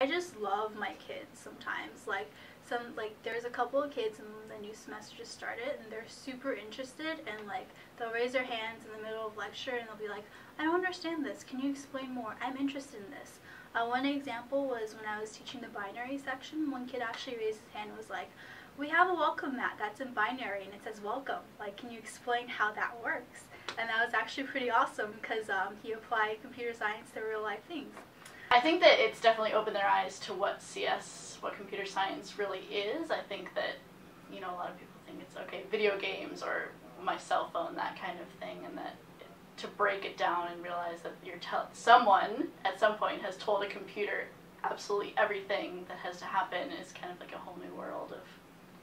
I just love my kids sometimes. There's a couple of kids in the new semester just started and they're super interested, and they'll raise their hands in the middle of lecture and they'll be like, I don't understand this. Can you explain more? I'm interested in this. One example was when I was teaching the binary section, one kid actually raised his hand and was like, we have a welcome mat that's in binary and it says welcome. Can you explain how that works? And that was actually pretty awesome because he applied computer science to real life things. I think that it's definitely opened their eyes to what computer science really is. I think that, a lot of people think it's, okay, video games or my cell phone, that kind of thing, and that to break it down and realize that someone at some point has told a computer absolutely everything that has to happen is kind of like a whole new world of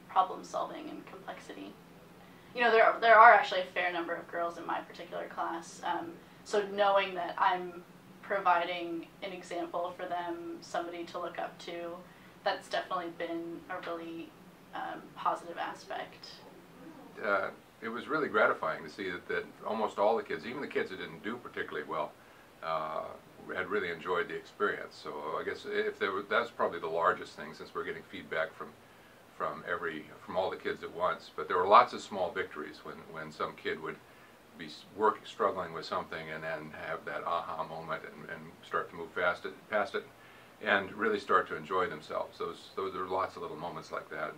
problem solving and complexity. There are actually a fair number of girls in my particular class, so knowing that I'm providing an example for them, somebody to look up to, that's definitely been a really positive aspect. It was really gratifying to see that almost all the kids, even the kids that didn't do particularly well, had really enjoyed the experience. So I guess that's probably the largest thing, since we're getting feedback from all the kids at once. But there were lots of small victories when some kid would be struggling with something and then have that aha moment and start to move past it and really start to enjoy themselves. Those are lots of little moments like that.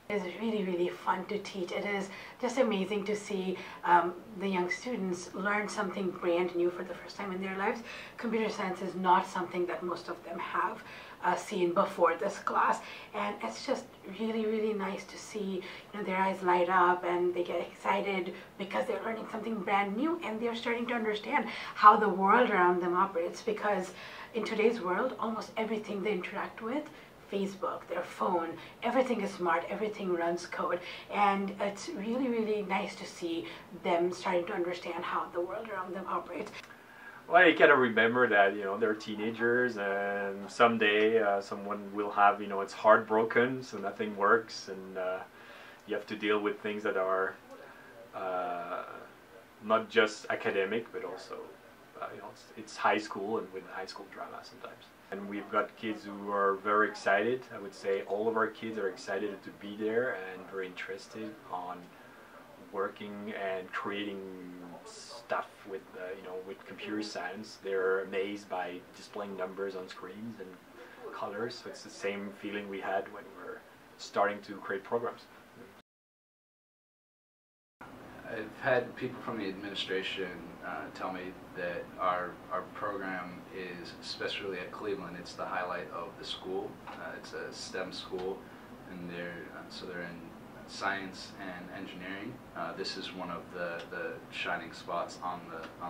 It's really, really fun to teach. It is just amazing to see the young students learn something brand new for the first time in their lives. Computer science is not something that most of them have seen before this class, and it's just really, really nice to see their eyes light up and they get excited because they're learning something brand new and they're starting to understand how the world around them operates, because in today's world, almost everything they interact with, Facebook, their phone, everything is smart, everything runs code, and it's really, really nice to see them starting to understand how the world around them operates. Well, you gotta remember that they're teenagers, and someday someone will have it's heartbroken, so nothing works, and you have to deal with things that are not just academic, but also it's high school, and with high school drama sometimes. And we've got kids who are very excited. I would say all of our kids are excited to be there and very interested on working and creating stuff with with computer science. They're amazed by displaying numbers on screens and colors. So it's the same feeling we had when we were starting to create programs. I've had people from the administration tell me that our program is, especially at Cleveland, it's the highlight of the school. It's a STEM school, and they're in science and engineering. This is one of the shining spots on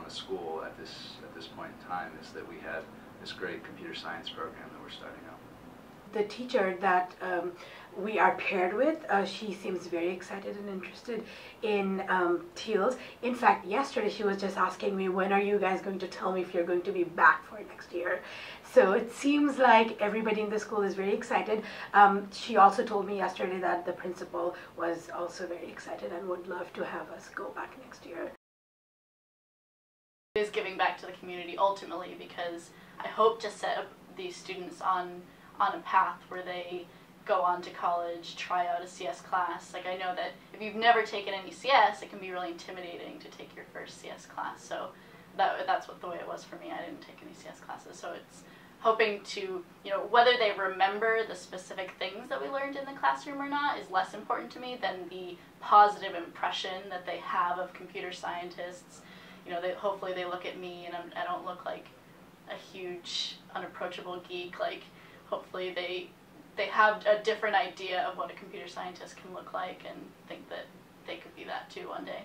the school at this point in time, is that we have this great computer science program that we're starting out. The teacher that we are paired with, she seems very excited and interested in TEALS. In fact, yesterday she was just asking me, when are you guys going to tell me if you're going to be back for next year? So it seems like everybody in the school is very excited. She also told me yesterday that the principal was also very excited and would love to have us go back next year. It is giving back to the community ultimately, because I hope to set up these students on a path where they go on to college, try out a CS class. I know that if you've never taken any CS, it can be really intimidating to take your first CS class. So that's the way it was for me. I didn't take any CS classes. So it's hoping to, whether they remember the specific things that we learned in the classroom or not is less important to me than the positive impression that they have of computer scientists. Hopefully they look at me and I don't look like a huge, unapproachable geek. Hopefully they have a different idea of what a computer scientist can look like and think that they could be that too one day.